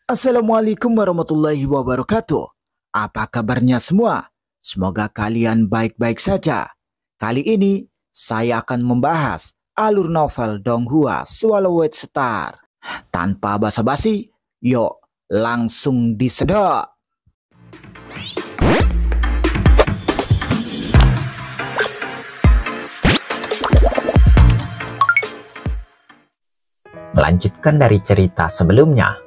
Assalamualaikum warahmatullahi wabarakatuh. Apa kabarnya semua? Semoga kalian baik-baik saja. Kali ini saya akan membahas alur novel Donghua Swallowed Star. Tanpa basa-basi, yuk langsung disedot. Melanjutkan dari cerita sebelumnya,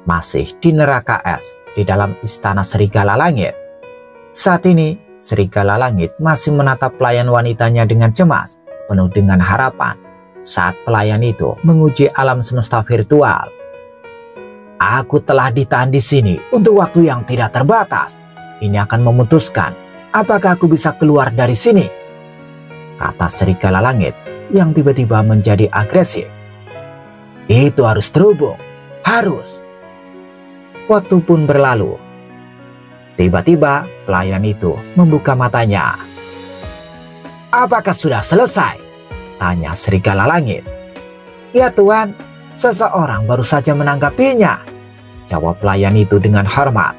masih di neraka es di dalam istana Serigala Langit. Saat ini, Serigala Langit masih menatap pelayan wanitanya dengan cemas, penuh dengan harapan, saat pelayan itu menguji alam semesta virtual. Aku telah ditahan di sini untuk waktu yang tidak terbatas. Ini akan memutuskan apakah aku bisa keluar dari sini, kata Serigala Langit yang tiba-tiba menjadi agresif. Itu harus terhubung, harus. Waktu pun berlalu. Tiba-tiba pelayan itu membuka matanya. Apakah sudah selesai? Tanya Serigala Langit. Ya Tuan, seseorang baru saja menanggapinya, jawab pelayan itu dengan hormat.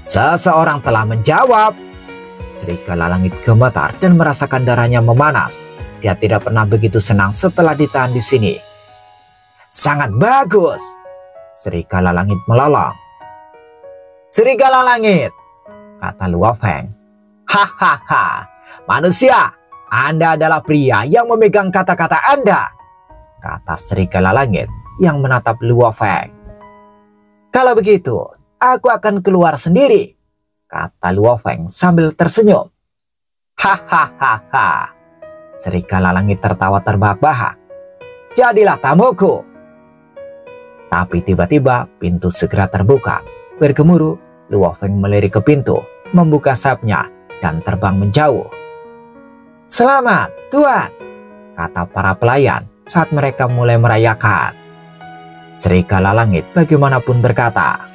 Seseorang telah menjawab. Serigala Langit gemetar dan merasakan darahnya memanas. Dia tidak pernah begitu senang setelah ditahan di sini. Sangat bagus, Serigala Langit melolong. Serigala Langit, kata Luo Feng. Hahaha, manusia, Anda adalah pria yang memegang kata-kata Anda, kata Serigala Langit yang menatap Luo Feng. Kalau begitu, aku akan keluar sendiri, kata Luo Feng sambil tersenyum. Hahaha, Serigala Langit tertawa terbahak-bahak. Jadilah tamuku. Tapi tiba-tiba pintu segera terbuka. Bergemuruh, Luo Feng melirik ke pintu, membuka sayapnya, dan terbang menjauh. Selamat, Tuan, kata para pelayan saat mereka mulai merayakan. Serigala Langit bagaimanapun berkata,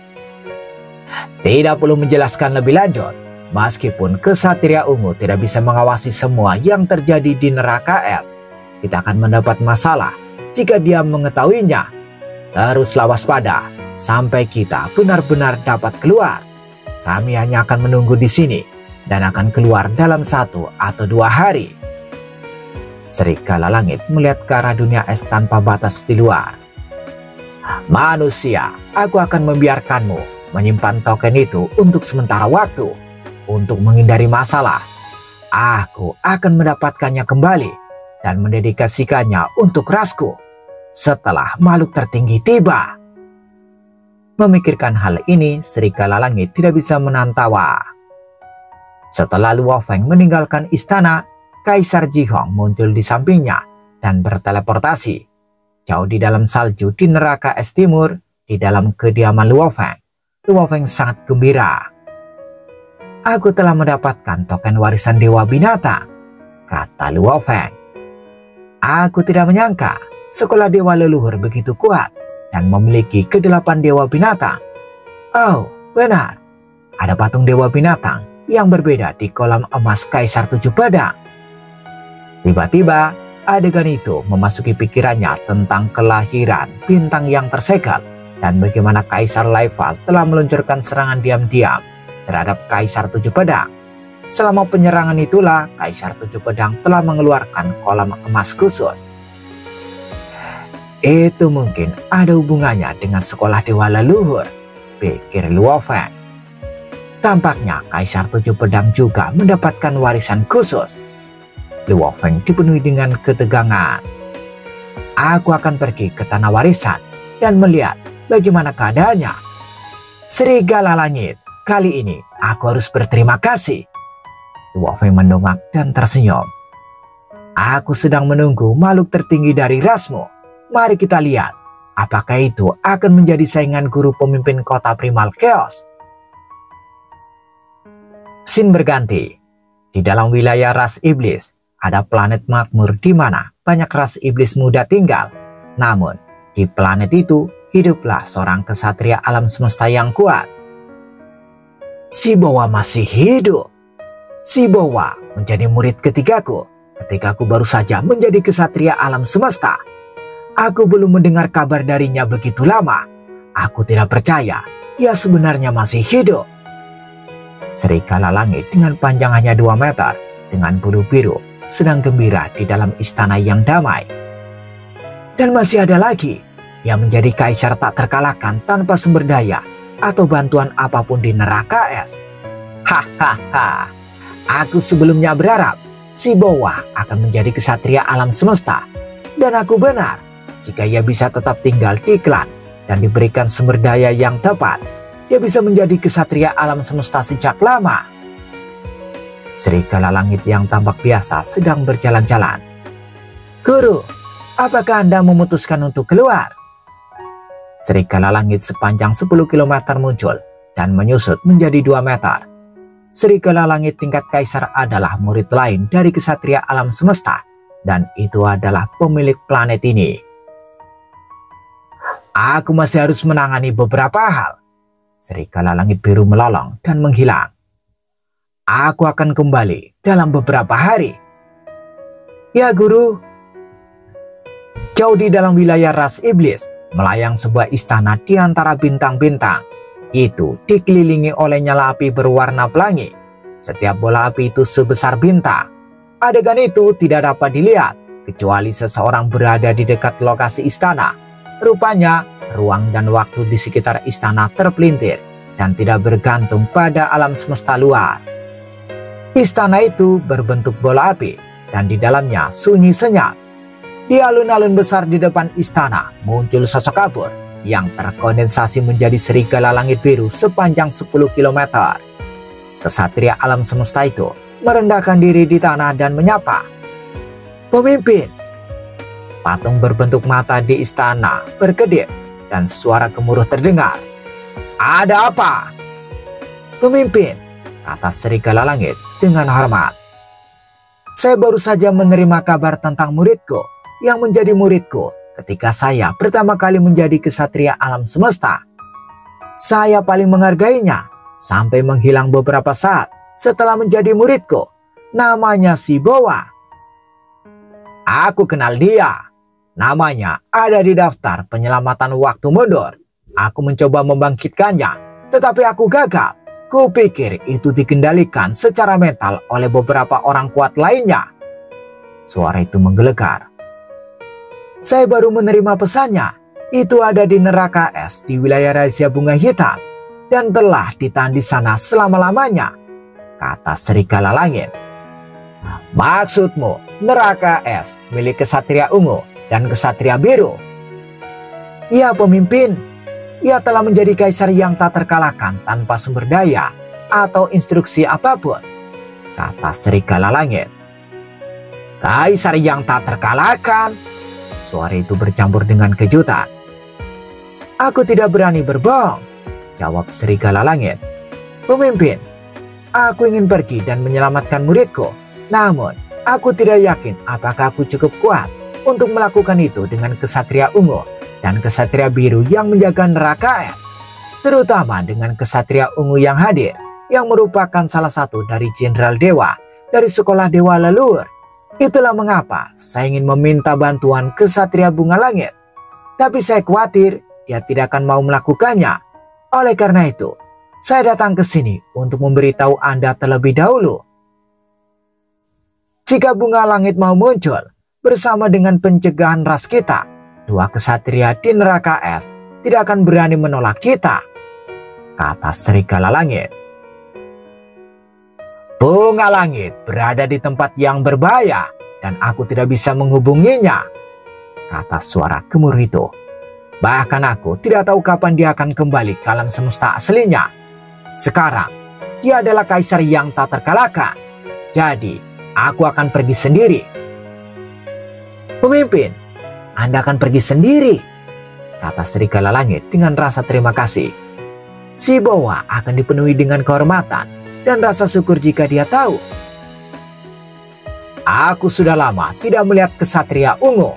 tidak perlu menjelaskan lebih lanjut. Meskipun kesatria ungu tidak bisa mengawasi semua yang terjadi di neraka es, kita akan mendapat masalah jika dia mengetahuinya. Teruslah waspada sampai kita benar-benar dapat keluar. Kami hanya akan menunggu di sini dan akan keluar dalam 1 atau 2 hari. Serigala Langit melihat ke arah dunia es tanpa batas di luar. Manusia, aku akan membiarkanmu menyimpan token itu untuk sementara waktu. Untuk menghindari masalah, aku akan mendapatkannya kembali dan mendedikasikannya untuk rasku setelah makhluk tertinggi tiba. Memikirkan hal ini, Serigala Langit tidak bisa menahan tawa. Setelah Luo Feng meninggalkan istana, Kaisar Jihong muncul di sampingnya dan berteleportasi. Jauh di dalam salju di neraka es timur, di dalam kediaman Luo Feng, Luo Feng sangat gembira. Aku telah mendapatkan token warisan Dewa Binatang, kata Luo Feng. Aku tidak menyangka sekolah dewa leluhur begitu kuat dan memiliki ke-8 dewa binatang. Oh, benar. Ada patung dewa binatang yang berbeda di kolam emas Kaisar 7 Pedang. Tiba-tiba, adegan itu memasuki pikirannya tentang kelahiran bintang yang tersegel dan bagaimana Kaisar Laival telah meluncurkan serangan diam-diam terhadap Kaisar 7 Pedang. Selama penyerangan itulah, Kaisar 7 Pedang telah mengeluarkan kolam emas khusus. Itu mungkin ada hubungannya dengan sekolah dewa leluhur, pikir Luo Feng. Tampaknya Kaisar 7 Pedang juga mendapatkan warisan khusus. Luo Feng dipenuhi dengan ketegangan. Aku akan pergi ke tanah warisan dan melihat bagaimana keadaannya. Serigala Langit, kali ini aku harus berterima kasih. Luo Feng mendongak dan tersenyum. Aku sedang menunggu makhluk tertinggi dari rasmu. Mari kita lihat, apakah itu akan menjadi saingan guru pemimpin kota Primal Chaos. Scene berganti. Di dalam wilayah ras iblis, ada planet makmur di mana banyak ras iblis muda tinggal. Namun, di planet itu hiduplah seorang kesatria alam semesta yang kuat. Si Bowa masih hidup. Si Bowa menjadi murid ketigaku ketika aku baru saja menjadi kesatria alam semesta. Aku belum mendengar kabar darinya begitu lama. Aku tidak percaya dia sebenarnya masih hidup. Serigala langit dengan panjang hanya 2 meter dengan bulu biru sedang gembira di dalam istana yang damai. Dan masih ada lagi yang menjadi kaisar tak terkalahkan tanpa sumber daya atau bantuan apapun di neraka es. Hahaha, aku sebelumnya berharap si Bowa akan menjadi kesatria alam semesta. Dan aku benar, jika ia bisa tetap tinggal di klan dan diberikan sumber daya yang tepat, dia bisa menjadi kesatria alam semesta sejak lama. Serigala langit yang tampak biasa sedang berjalan-jalan. Guru, apakah Anda memutuskan untuk keluar? Serigala langit sepanjang 10 km muncul dan menyusut menjadi 2 meter. Serigala langit tingkat kaisar adalah murid lain dari kesatria alam semesta, dan itu adalah pemilik planet ini. Aku masih harus menangani beberapa hal. Serigala langit biru melolong dan menghilang. Aku akan kembali dalam beberapa hari. Ya guru. Jauh di dalam wilayah ras iblis, melayang sebuah istana di antara bintang-bintang. Itu dikelilingi oleh nyala api berwarna pelangi. Setiap bola api itu sebesar bintang. Adegan itu tidak dapat dilihat kecuali seseorang berada di dekat lokasi istana. Rupanya ruang dan waktu di sekitar istana terpelintir dan tidak bergantung pada alam semesta luar. Istana itu berbentuk bola api dan di dalamnya sunyi senyap. Di alun-alun besar di depan istana muncul sosok kabur yang terkondensasi menjadi serigala langit biru sepanjang 10 km. Kesatria alam semesta itu merendahkan diri di tanah dan menyapa. Pemimpin. Patung berbentuk mata di istana berkedip dan suara gemuruh terdengar. Ada apa? Pemimpin, kata serigala langit dengan hormat. Saya baru saja menerima kabar tentang muridku yang menjadi muridku ketika saya pertama kali menjadi kesatria alam semesta. Saya paling menghargainya sampai menghilang beberapa saat setelah menjadi muridku. Namanya si Bowa. Aku kenal dia. Namanya ada di daftar penyelamatan waktu mundur. Aku mencoba membangkitkannya, tetapi aku gagal. Kupikir itu dikendalikan secara mental oleh beberapa orang kuat lainnya. Suara itu menggelegar. Saya baru menerima pesannya. Itu ada di neraka es di wilayah rahasia bunga hitam dan telah ditahan di sana selama-lamanya, kata serigala langit. Maksudmu neraka es milik kesatria ungu dan kesatria biru? Ya pemimpin, ia telah menjadi kaisar yang tak terkalahkan tanpa sumber daya atau instruksi apapun, kata serigala langit. Kaisar yang tak terkalahkan? Suara itu bercampur dengan kejutan. Aku tidak berani berbohong, jawab serigala langit. Pemimpin, aku ingin pergi dan menyelamatkan muridku. Namun, aku tidak yakin apakah aku cukup kuat untuk melakukan itu dengan kesatria ungu dan kesatria biru yang menjaga neraka es. Terutama dengan kesatria ungu yang hadir, yang merupakan salah satu dari jenderal dewa dari sekolah dewa leluhur. Itulah mengapa saya ingin meminta bantuan kesatria bunga langit. Tapi saya khawatir dia tidak akan mau melakukannya. Oleh karena itu, saya datang ke sini untuk memberitahu Anda terlebih dahulu. Jika bunga langit mau muncul bersama dengan pencegahan ras kita, 2 kesatria di neraka es tidak akan berani menolak kita, kata serigala langit. Bunga langit berada di tempat yang berbahaya dan aku tidak bisa menghubunginya, kata suara gemuruh itu. Bahkan aku tidak tahu kapan dia akan kembali ke alam semesta aslinya. Sekarang, dia adalah kaisar yang tak terkalahkan. Jadi, aku akan pergi sendiri. Pemimpin, Anda akan pergi sendiri, kata serigala langit dengan rasa terima kasih. Si Bowa akan dipenuhi dengan kehormatan dan rasa syukur jika dia tahu. Aku sudah lama tidak melihat kesatria ungu.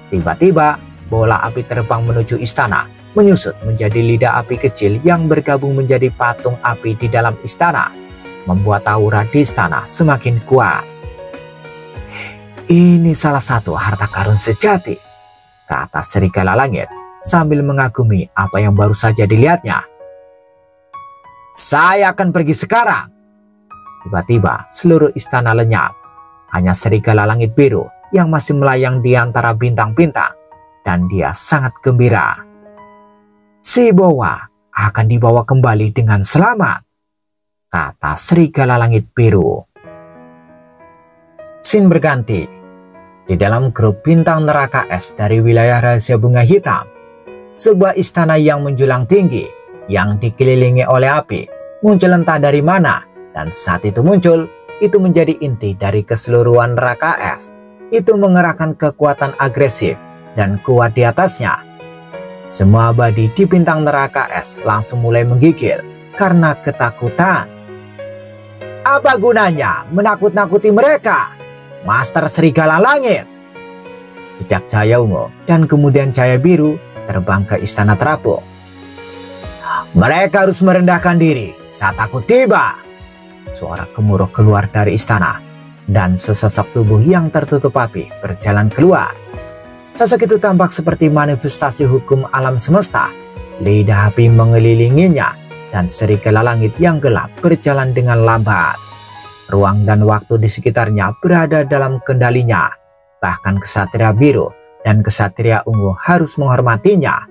Tiba-tiba, bola api terbang menuju istana, menyusut menjadi lidah api kecil yang bergabung menjadi patung api di dalam istana, membuat aura di istana semakin kuat. Ini salah satu harta karun sejati, kata serigala langit sambil mengagumi apa yang baru saja dilihatnya. "Saya akan pergi sekarang." Tiba-tiba seluruh istana lenyap. Hanya serigala langit biru yang masih melayang di antara bintang-bintang, dan dia sangat gembira. "Si Bowa akan dibawa kembali dengan selamat," kata serigala langit biru. Scene berganti. Di dalam grup bintang neraka es dari wilayah rahasia bunga hitam, sebuah istana yang menjulang tinggi yang dikelilingi oleh api muncul entah dari mana, dan saat itu muncul, itu menjadi inti dari keseluruhan neraka es. Itu mengerahkan kekuatan agresif dan kuat di atasnya. Semua abadi di bintang neraka es langsung mulai menggigil karena ketakutan. "Apa gunanya menakut-nakuti mereka, Master Serigala Langit?" Jejak cahaya ungu dan kemudian cahaya biru terbang ke istana terapung. "Mereka harus merendahkan diri saat aku tiba." Suara gemuruh keluar dari istana, dan sesosok tubuh yang tertutup api berjalan keluar. Sosok itu tampak seperti manifestasi hukum alam semesta. Lidah api mengelilinginya, dan serigala langit yang gelap berjalan dengan lambat. Ruang dan waktu di sekitarnya berada dalam kendalinya. Bahkan kesatria biru dan kesatria ungu harus menghormatinya.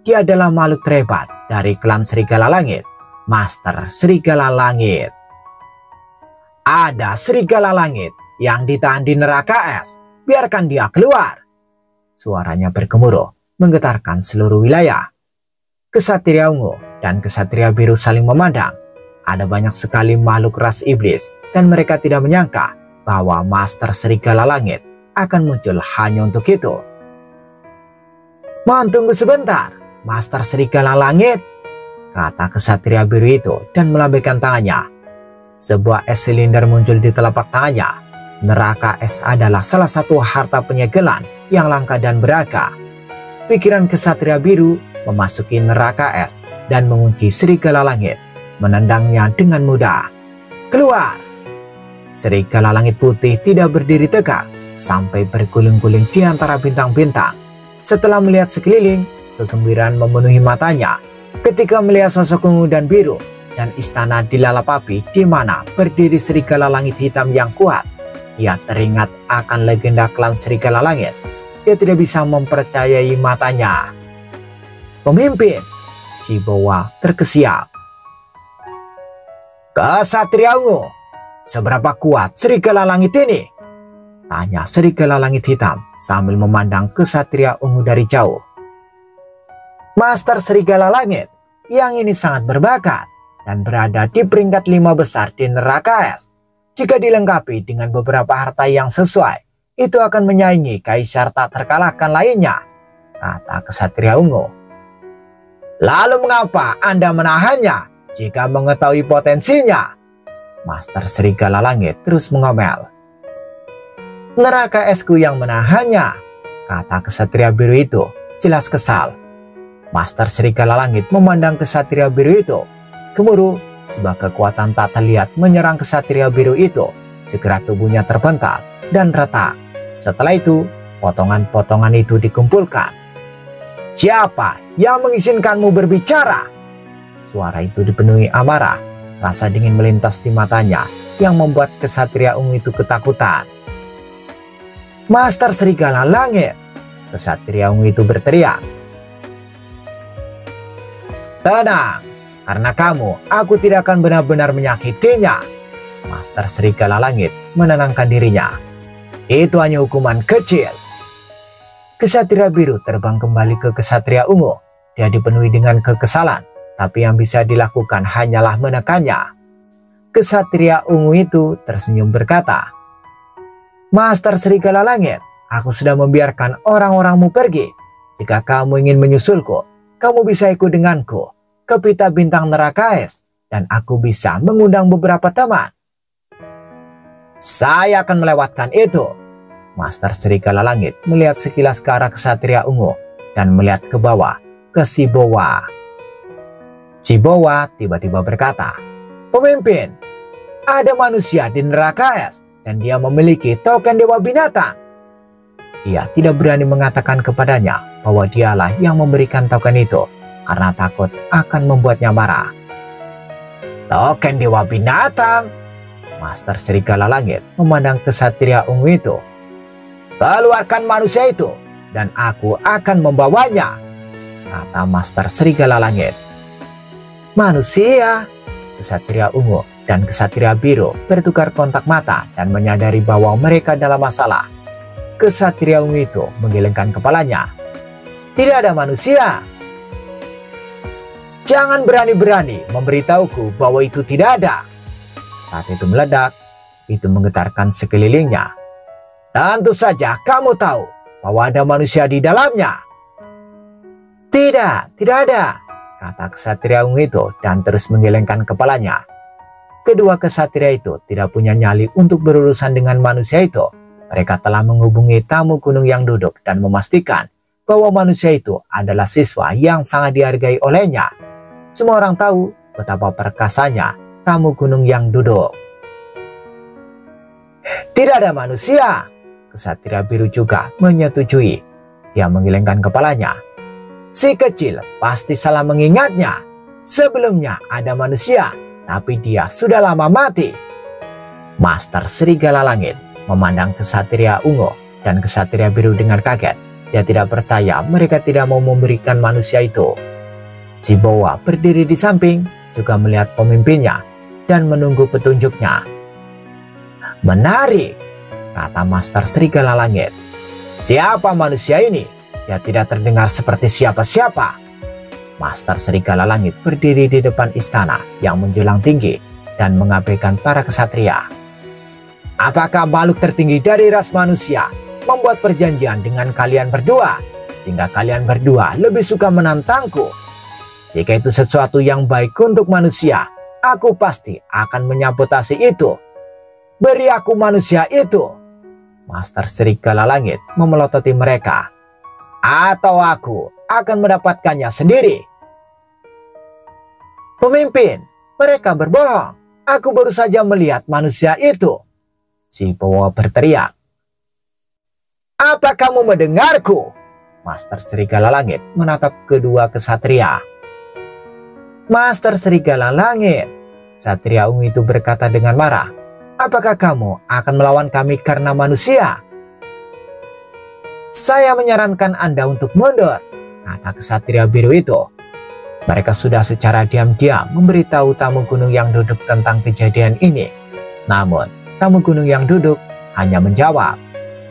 Dia adalah makhluk terhebat dari klan serigala langit, Master Serigala Langit. "Ada serigala langit yang ditahan di neraka es. Biarkan dia keluar." Suaranya bergemuruh, menggetarkan seluruh wilayah. Kesatria ungu dan kesatria biru saling memandang. Ada banyak sekali makhluk ras iblis, dan mereka tidak menyangka bahwa Master Serigala Langit akan muncul hanya untuk itu. "Mohon tunggu sebentar, Master Serigala Langit," kata kesatria biru itu dan melambaikan tangannya. Sebuah es silinder muncul di telapak tangannya. Neraka es adalah salah satu harta penyegelan yang langka dan berharga. Pikiran kesatria biru memasuki neraka es dan mengunci serigala langit, menendangnya dengan mudah. "Keluar!" Serigala langit putih tidak berdiri tegak sampai berguling-guling di antara bintang-bintang. Setelah melihat sekeliling, kegembiraan memenuhi matanya ketika melihat sosok ungu dan biru dan istana dilalap api di mana berdiri serigala langit hitam yang kuat. Ia teringat akan legenda klan serigala langit. Dia tidak bisa mempercayai matanya. "Pemimpin!" Si Bowa terkesiap. "Kesatria ungu, seberapa kuat serigala langit ini?" tanya serigala langit hitam sambil memandang kesatria ungu dari jauh. "Master Serigala Langit yang ini sangat berbakat dan berada di peringkat 5 besar di neraka es. Jika dilengkapi dengan beberapa harta yang sesuai, itu akan menyaingi kaisar tak terkalahkan lainnya," kata kesatria ungu. "Lalu mengapa Anda menahannya jika mengetahui potensinya?" Master Serigala Langit terus mengomel. "Neraka esku yang menahannya," kata kesatria biru itu jelas kesal. Master Serigala Langit memandang kesatria biru itu. Gemuruh, sebuah kekuatan tak terlihat menyerang kesatria biru itu. Segera tubuhnya terbental dan retak. Setelah itu, potongan-potongan itu dikumpulkan. "Siapa yang mengizinkanmu berbicara?" Suara itu dipenuhi amarah. Rasa dingin melintas di matanya yang membuat kesatria ungu itu ketakutan. "Master Serigala Langit!" kesatria ungu itu berteriak. "Tenang, karena kamu, aku tidak akan benar-benar menyakitinya." Master Serigala Langit menenangkan dirinya. "Itu hanya hukuman kecil." Kesatria biru terbang kembali ke kesatria ungu. Dia dipenuhi dengan kekesalan, tapi yang bisa dilakukan hanyalah menekannya. Kesatria ungu itu tersenyum berkata, "Master Serigala Langit, aku sudah membiarkan orang-orangmu pergi. Jika kamu ingin menyusulku, kamu bisa ikut denganku ke pita bintang neraka es, dan aku bisa mengundang beberapa teman." "Saya akan melewatkan itu." Master Serigala Langit melihat sekilas ke arah kesatria ungu dan melihat ke bawah ke si Bowa. Si Bowa tiba-tiba berkata, "Pemimpin, ada manusia di neraka es dan dia memiliki token dewa binatang." ia tidak berani mengatakan kepadanya bahwa dialah yang memberikan token itu karena takut akan membuatnya marah. "Token Dewa Binatang?" Master Serigala Langit memandang kesatria ungu itu. "Keluarkan manusia itu dan aku akan membawanya," kata Master Serigala Langit. "Manusia?" Kesatria ungu dan kesatria biru bertukar kontak mata dan menyadari bahwa mereka dalam masalah. Kesatria ungu itu menggelengkan kepalanya. "Tidak ada manusia." "Jangan berani-berani memberitahuku bahwa itu tidak ada." Saat itu meledak, itu menggetarkan sekelilingnya. "Tentu saja kamu tahu bahwa ada manusia di dalamnya." Tidak ada," kata kesatria ungu itu dan terus menggelengkan kepalanya. Kedua kesatria itu tidak punya nyali untuk berurusan dengan manusia itu. Mereka telah menghubungi tamu gunung yang duduk dan memastikan bahwa manusia itu adalah siswa yang sangat dihargai olehnya. Semua orang tahu betapa perkasanya tamu gunung yang duduk. "Tidak ada manusia." Kesatria biru juga menyetujui. Dia menggelengkan kepalanya. "Si kecil pasti salah mengingatnya. Sebelumnya ada manusia, tapi dia sudah lama mati." Master Serigala Langit memandang kesatria ungu dan kesatria biru dengan kaget. Dia tidak percaya mereka tidak mau memberikan manusia itu. Si Boa berdiri di samping, juga melihat pemimpinnya dan menunggu petunjuknya. "Menarik," kata Master Serigala Langit. "Siapa manusia ini? Dia tidak terdengar seperti siapa-siapa." Master Serigala Langit berdiri di depan istana yang menjulang tinggi dan mengabaikan para kesatria. "Apakah makhluk tertinggi dari ras manusia membuat perjanjian dengan kalian berdua, sehingga kalian berdua lebih suka menantangku? Jika itu sesuatu yang baik untuk manusia, aku pasti akan menyabotase itu. Beri aku manusia itu." Master Serigala Langit memelototi mereka. "Atau aku akan mendapatkannya sendiri." "Pemimpin, mereka berbohong. Aku baru saja melihat manusia itu," si Boa berteriak. "Apa kamu mendengarku?" Master Serigala Langit menatap kedua kesatria. "Master Serigala Langit," Satria ungu itu berkata dengan marah, "apakah kamu akan melawan kami karena manusia?" "Saya menyarankan Anda untuk mundur," kata kesatria biru itu. Mereka sudah secara diam-diam memberitahu tamu gunung yang duduk tentang kejadian ini. Namun, tamu gunung yang duduk hanya menjawab,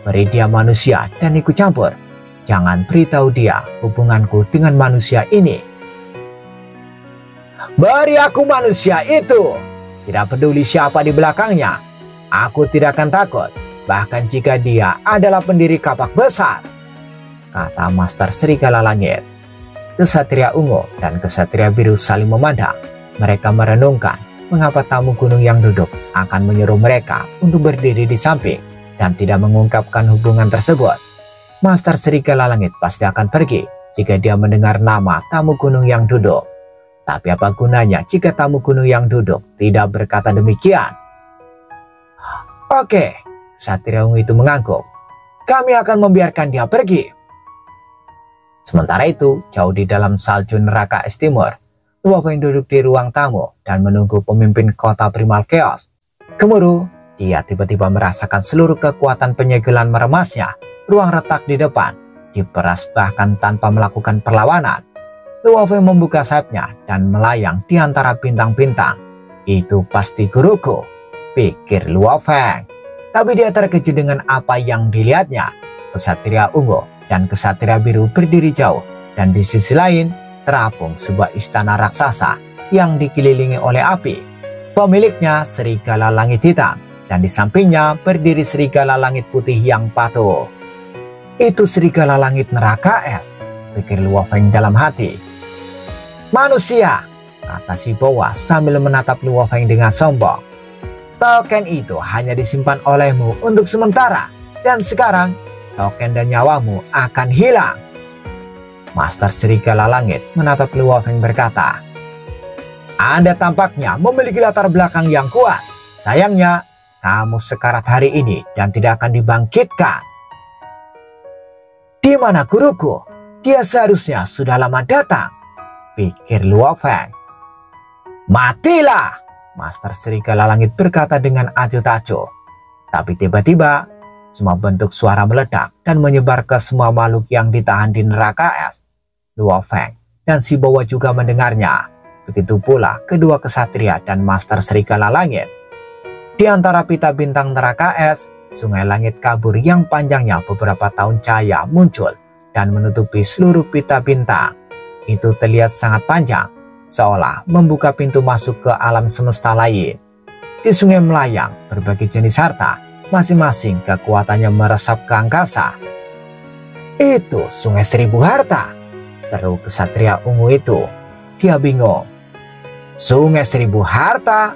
"Beri dia manusia dan ikut campur. Jangan beritahu dia hubunganku dengan manusia ini." "Beri aku manusia itu. Tidak peduli siapa di belakangnya. Aku tidak akan takut, bahkan jika dia adalah pendiri kapak besar," kata Master Serigala Langit. Kesatria ungu dan kesatria biru saling memandang. Mereka merenungkan mengapa tamu gunung yang duduk akan menyuruh mereka untuk berdiri di samping dan tidak mengungkapkan hubungan tersebut. Master Serigala Langit pasti akan pergi jika dia mendengar nama tamu gunung yang duduk. Tapi apa gunanya jika tamu gunung yang duduk tidak berkata demikian? "Oke," Satria ungu itu mengangguk. "Kami akan membiarkan dia pergi." Sementara itu, jauh di dalam salju neraka es timur, Luo Feng duduk di ruang tamu dan menunggu pemimpin kota Primal Chaos. Gemuruh, dia tiba-tiba merasakan seluruh kekuatan penyegelan meremasnya. Ruang retak di depan diperas bahkan tanpa melakukan perlawanan. Luo Feng membuka sayapnya dan melayang di antara bintang-bintang. "Itu pasti guruku," pikir Luo Feng. Tapi dia terkejut dengan apa yang dilihatnya. Kesatria ungu dan kesatria biru berdiri jauh, dan di sisi lain terapung sebuah istana raksasa yang dikelilingi oleh api. Pemiliknya serigala langit hitam, dan di sampingnya berdiri serigala langit putih yang patuh. "Itu serigala langit neraka es," pikir Luo Feng dalam hati. "Manusia," kata si Boa sambil menatap Luo Feng dengan sombong. "Token itu hanya disimpan olehmu untuk sementara, dan sekarang token dan nyawamu akan hilang." Master Serigala Langit menatap Luo Feng berkata, "Anda tampaknya memiliki latar belakang yang kuat. Sayangnya, kamu sekarat hari ini dan tidak akan dibangkitkan." Di mana guruku? Dia seharusnya sudah lama datang, pikir Luo Feng. Matilah, Master Serigala Langit berkata dengan acuh-acuh. Tapi tiba-tiba, semua bentuk suara meledak dan menyebar ke semua makhluk yang ditahan di neraka es. Luo Feng dan si Bowa juga mendengarnya. Begitu pula kedua kesatria dan Master Serigala Langit. Di antara pita bintang neraka es, sungai langit kabur yang panjangnya beberapa tahun cahaya muncul dan menutupi seluruh pita bintang. Itu terlihat sangat panjang, seolah membuka pintu masuk ke alam semesta lain. Di sungai melayang berbagai jenis harta, masing-masing kekuatannya meresap ke angkasa. Itu sungai 1000 harta, seru kesatria ungu itu. Dia bingung. Sungai 1000 harta,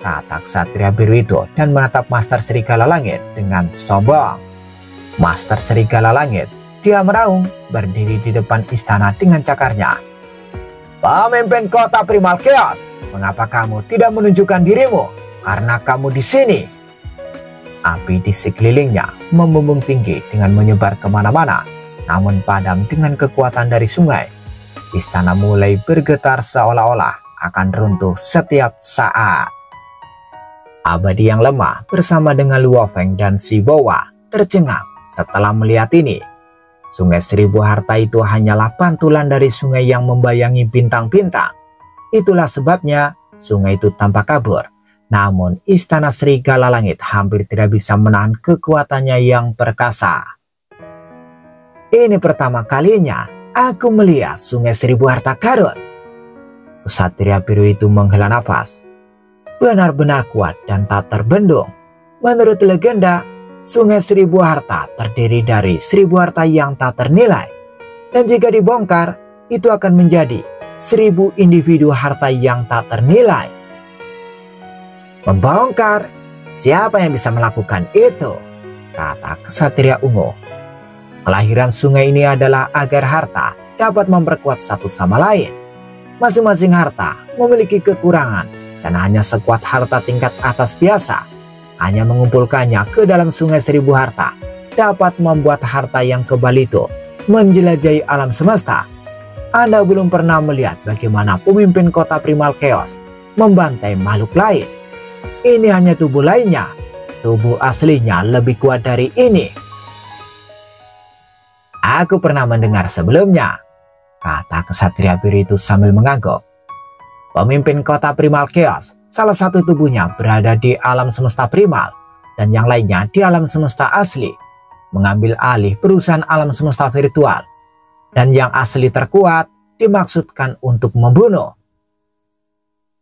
kata kesatria biru itu dan menatap Master Serigala Langit dengan sombong. Master Serigala Langit, dia meraung berdiri di depan istana dengan cakarnya. Pemimpin kota Primal Chaos, mengapa kamu tidak menunjukkan dirimu? Karena kamu di sini. Api di sekelilingnya membumbung tinggi dengan menyebar kemana-mana, namun padam dengan kekuatan dari sungai. Istana mulai bergetar seolah-olah akan runtuh setiap saat. Abadi yang lemah bersama dengan Luo Feng dan si Bowa tercengang setelah melihat ini. Sungai 1000 harta itu hanyalah pantulan dari sungai yang membayangi bintang-bintang. Itulah sebabnya sungai itu tampak kabur. Namun istana Serigala Langit hampir tidak bisa menahan kekuatannya yang perkasa. Ini pertama kalinya aku melihat sungai 1000 harta karun. Kesatria biru itu menghela nafas. Benar-benar kuat dan tak terbendung. Menurut legenda, sungai 1000 harta terdiri dari 1000 harta yang tak ternilai. Dan jika dibongkar, itu akan menjadi 1000 individu harta yang tak ternilai. Membongkar? Siapa yang bisa melakukan itu? Kata kesatria ungu. Kelahiran sungai ini adalah agar harta dapat memperkuat satu sama lain. Masing-masing harta memiliki kekurangan dan hanya sekuat harta tingkat atas biasa. Hanya mengumpulkannya ke dalam sungai 1000 harta dapat membuat harta yang kebal itu menjelajahi alam semesta. Anda belum pernah melihat bagaimana pemimpin kota Primal Chaos membantai makhluk lain. Ini hanya tubuh lainnya. Tubuh aslinya lebih kuat dari ini. Aku pernah mendengar sebelumnya, kata kesatria biru itu sambil mengangguk. Pemimpin kota Primal Chaos, salah satu tubuhnya berada di alam semesta primal dan yang lainnya di alam semesta asli, mengambil alih perusahaan alam semesta virtual, dan yang asli terkuat dimaksudkan untuk membunuh.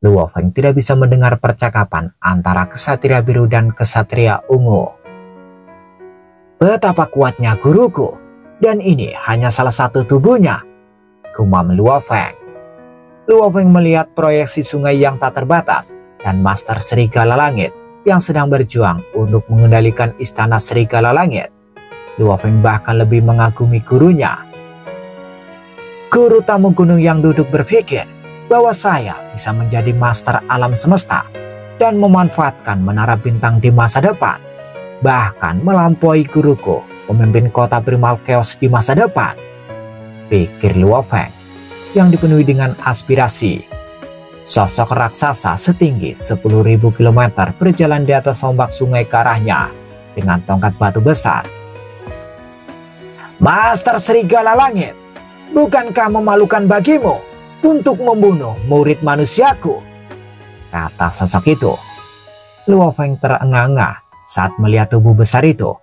Luo Feng tidak bisa mendengar percakapan antara kesatria biru dan kesatria ungu. Betapa kuatnya guruku, dan ini hanya salah satu tubuhnya, gumam Luo Feng. Luo Feng melihat proyeksi sungai yang tak terbatas dan Master Serigala Langit yang sedang berjuang untuk mengendalikan istana Serigala Langit. Luo Feng bahkan lebih mengagumi gurunya. Guru tamu gunung yang duduk berpikir bahwa saya bisa menjadi master alam semesta dan memanfaatkan menara bintang di masa depan, bahkan melampaui guruku, pemimpin kota Primal Chaos di masa depan, pikir Luo Feng yang dipenuhi dengan aspirasi. Sosok raksasa setinggi 10.000 km berjalan di atas ombak sungai ke arahnya dengan tongkat batu besar. Master Serigala Langit, bukankah memalukan bagimu untuk membunuh murid manusiaku? Kata sosok itu. Luo Feng terengah-engah saat melihat tubuh besar itu.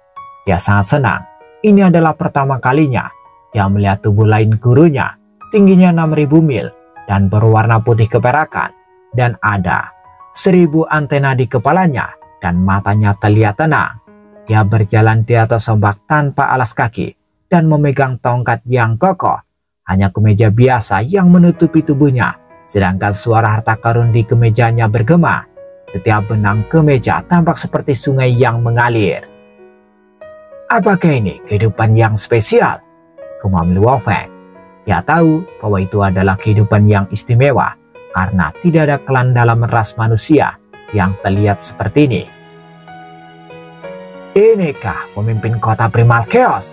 Dia sangat senang. Ini adalah pertama kalinya dia melihat tubuh lain gurunya, tingginya 6.000 mil dan berwarna putih keperakan, dan ada 1000 antena di kepalanya dan matanya terlihat tenang. Dia berjalan di atas ombak tanpa alas kaki dan memegang tongkat yang kokoh. Hanya kemeja biasa yang menutupi tubuhnya, sedangkan suara harta karun di kemejanya bergema. Setiap benang kemeja tampak seperti sungai yang mengalir. Apakah ini kehidupan yang spesial? Gumam Luo Feng. Dia tahu bahwa itu adalah kehidupan yang istimewa karena tidak ada klan dalam ras manusia yang terlihat seperti ini. Inikah pemimpin kota Primal Chaos?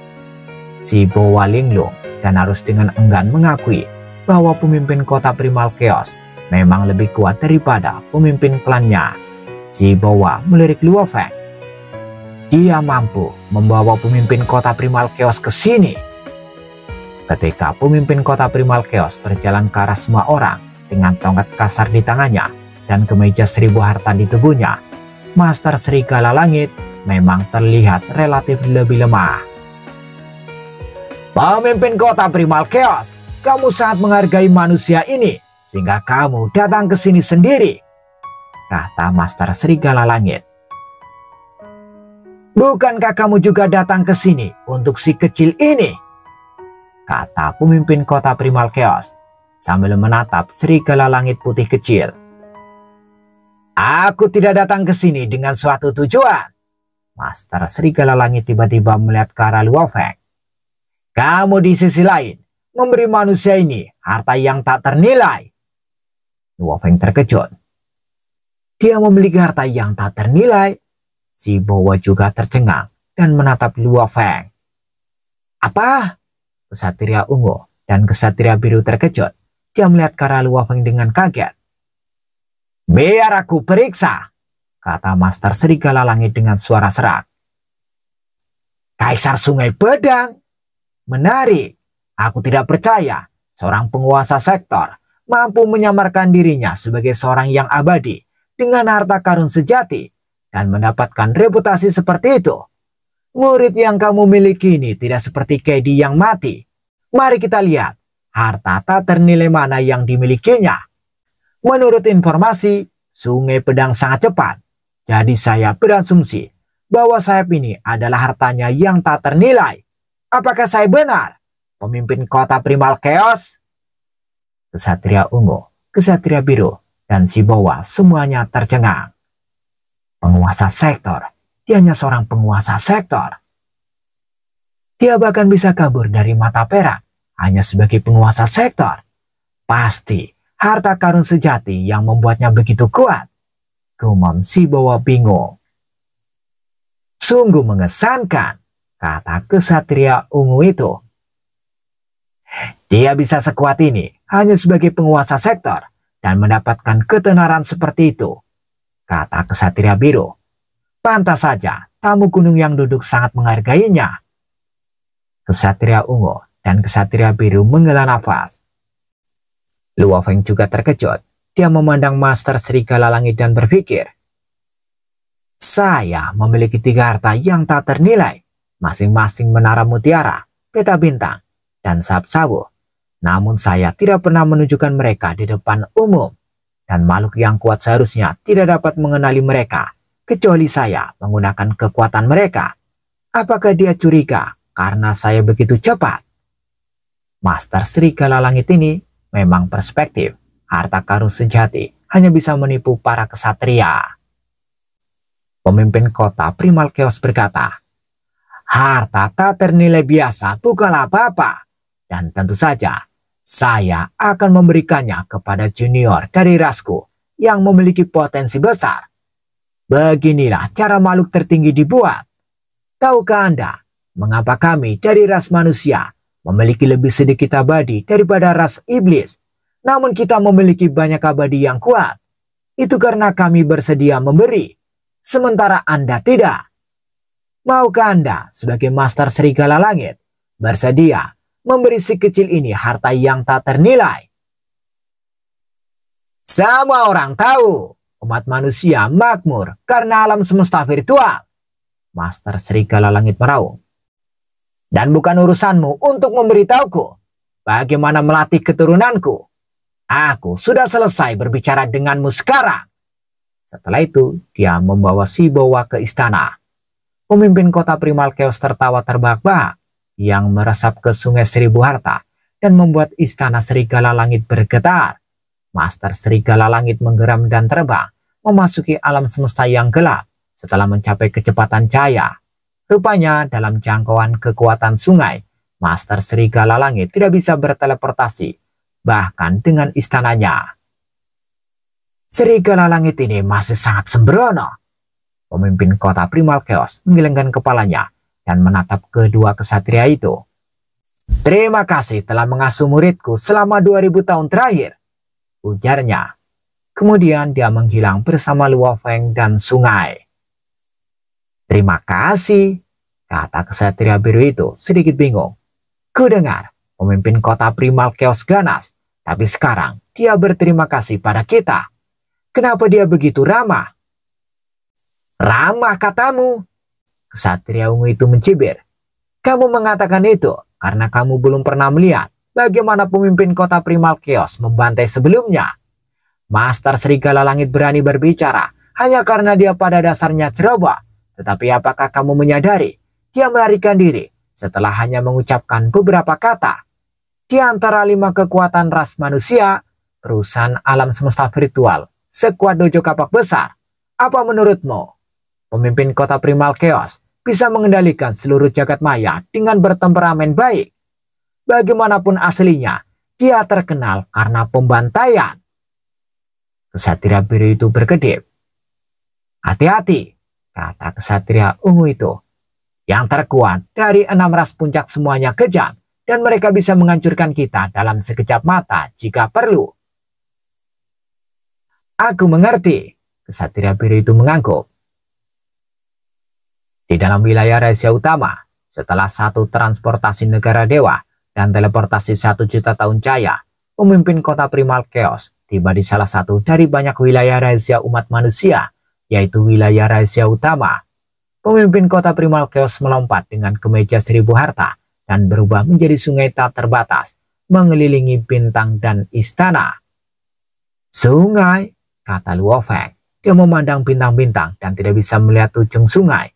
si Bowa linglung dan harus dengan enggan mengakui bahwa pemimpin kota Primal Chaos memang lebih kuat daripada pemimpin klannya. Si Bowa melirik Luo Feng. Dia mampu membawa pemimpin kota Primal Chaos ke sini. Ketika pemimpin kota Primal Chaos berjalan ke arah semua orang dengan tongkat kasar di tangannya dan kemeja 1000 harta di tubuhnya, Master Serigala Langit memang terlihat relatif lebih lemah. Pemimpin kota Primal Chaos, kamu sangat menghargai manusia ini sehingga kamu datang ke sini sendiri, kata Master Serigala Langit. Bukankah kamu juga datang ke sini untuk si kecil ini? Kata pemimpin kota Primal Chaos sambil menatap serigala langit putih kecil. Aku tidak datang ke sini dengan suatu tujuan. Master Serigala Langit tiba-tiba melihat ke arah Luo Feng. Kamu di sisi lain memberi manusia ini harta yang tak ternilai. Luo Feng terkejut. Dia memiliki harta yang tak ternilai. Si Bowa juga tercengang dan menatap Luo Feng. Apa? Kesatria ungu dan kesatria biru terkejut. Dia melihat ke arah Luo Feng dengan kaget. Biar aku periksa, kata Master Serigala Langit dengan suara serak. Kaisar Sungai Pedang? Menarik. Aku tidak percaya seorang penguasa sektor mampu menyamarkan dirinya sebagai seorang yang abadi dengan harta karun sejati dan mendapatkan reputasi seperti itu. Murid yang kamu miliki ini tidak seperti Kedi yang mati. Mari kita lihat harta tak ternilai mana yang dimilikinya. Menurut informasi, Sungai Pedang sangat cepat. Jadi saya berasumsi bahwa sayap ini adalah hartanya yang tak ternilai. Apakah saya benar, pemimpin kota Primal Chaos? Kesatria ungu, kesatria biru, dan si Bowa semuanya tercengang. Penguasa sektor. Dia hanya seorang penguasa sektor. Dia bahkan bisa kabur dari mata perak hanya sebagai penguasa sektor. Pasti harta karun sejati yang membuatnya begitu kuat. Gumam si Bowa bingung. Sungguh mengesankan, kata kesatria ungu itu. Dia bisa sekuat ini hanya sebagai penguasa sektor dan mendapatkan ketenaran seperti itu, kata kesatria biru. Pantas saja tamu gunung yang duduk sangat menghargainya. Kesatria ungu dan kesatria biru menghela nafas. Luo Feng juga terkejut. Dia memandang Master Serigala Langit dan berpikir, saya memiliki 3 harta yang tak ternilai, masing-masing menara mutiara, peta bintang, dan sayap sawo. Namun saya tidak pernah menunjukkan mereka di depan umum, dan makhluk yang kuat seharusnya tidak dapat mengenali mereka kecuali saya menggunakan kekuatan mereka. Apakah dia curiga karena saya begitu cepat? Master Serigala Langit ini memang perspektif. Harta karun sejati hanya bisa menipu para kesatria. Pemimpin kota Primal Chaos berkata, harta tak ternilai biasa bukanlah apa-apa. Dan tentu saja saya akan memberikannya kepada junior dari rasku yang memiliki potensi besar. Beginilah cara makhluk tertinggi dibuat. Tahukah Anda mengapa kami dari ras manusia memiliki lebih sedikit abadi daripada ras iblis, namun kita memiliki banyak abadi yang kuat? Itu karena kami bersedia memberi, sementara Anda tidak. Maukah Anda sebagai Master Serigala Langit bersedia memberi si kecil ini harta yang tak ternilai? Semua orang tahu umat manusia makmur karena alam semesta virtual, Master Serigala Langit meraung. Dan bukan urusanmu untuk memberitahuku bagaimana melatih keturunanku. Aku sudah selesai berbicara denganmu sekarang. Setelah itu, dia membawa si Bowa ke istana. Pemimpin kota Primal Chaos tertawa terbahak-bahak yang meresap ke Sungai 1000 Harta dan membuat istana Serigala Langit bergetar. Master Serigala Langit menggeram dan terbang memasuki alam semesta yang gelap setelah mencapai kecepatan cahaya. Rupanya dalam jangkauan kekuatan sungai, Master Serigala Langit tidak bisa berteleportasi, bahkan dengan istananya. Serigala Langit ini masih sangat sembrono. Pemimpin kota Primal Chaos menggelengkan kepalanya dan menatap kedua kesatria itu. Terima kasih telah mengasuh muridku selama 2000 tahun terakhir, ujarnya. Kemudian dia menghilang bersama Luo Feng dan sungai. Terima kasih, kata kesatria biru itu sedikit bingung. Kudengar pemimpin kota primal Chaos ganas, tapi sekarang dia berterima kasih pada kita. Kenapa dia begitu ramah? Ramah katamu? Kesatria ungu itu mencibir. Kamu mengatakan itu karena kamu belum pernah melihat bagaimana pemimpin kota primal Chaos membantai sebelumnya. Master Serigala Langit berani berbicara hanya karena dia pada dasarnya ceroboh. Tetapi apakah kamu menyadari dia melarikan diri setelah hanya mengucapkan beberapa kata? Di antara 5 kekuatan ras manusia, perusahaan alam semesta virtual, sekuat dojo kapak besar. Apa menurutmu? Pemimpin kota primal Chaos bisa mengendalikan seluruh jagat maya dengan bertemperamen baik. Bagaimanapun aslinya, dia terkenal karena pembantaian. Kesatria biru itu berkedip. Hati-hati, kata kesatria ungu itu. Yang terkuat dari 6 ras puncak semuanya kejam, dan mereka bisa menghancurkan kita dalam sekejap mata jika perlu. Aku mengerti, kesatria biru itu mengangguk. Di dalam wilayah rahasia utama, setelah satu transportasi negara dewa dan teleportasi 1 juta tahun cahaya, pemimpin kota primal Chaos tiba di salah satu dari banyak wilayah rahasia umat manusia, yaitu wilayah rahasia utama. Pemimpin kota primal Chaos melompat dengan kemeja 1000 harta dan berubah menjadi sungai tak terbatas, mengelilingi bintang dan istana. Sungai, kata Luo Feng. Dia memandang bintang-bintang dan tidak bisa melihat ujung sungai.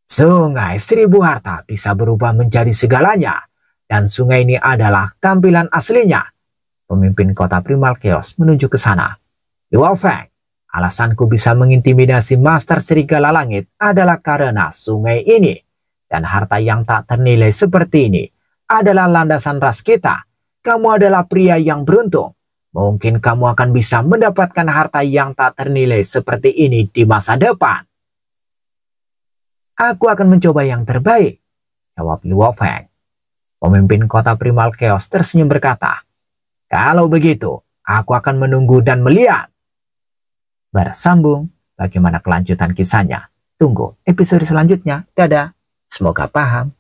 Sungai 1000 harta bisa berubah menjadi segalanya, dan sungai ini adalah tampilan aslinya. Pemimpin kota primal Chaos menuju ke sana. Luo Feng, alasanku bisa mengintimidasi Master Serigala Langit adalah karena sungai ini dan harta yang tak ternilai seperti ini adalah landasan ras kita. Kamu adalah pria yang beruntung. Mungkin kamu akan bisa mendapatkan harta yang tak ternilai seperti ini di masa depan. Aku akan mencoba yang terbaik, jawab Luo Feng. Pemimpin kota primal Chaos tersenyum berkata, kalau begitu, aku akan menunggu dan melihat. Bersambung, bagaimana kelanjutan kisahnya? Tunggu episode selanjutnya. Dadah, semoga paham.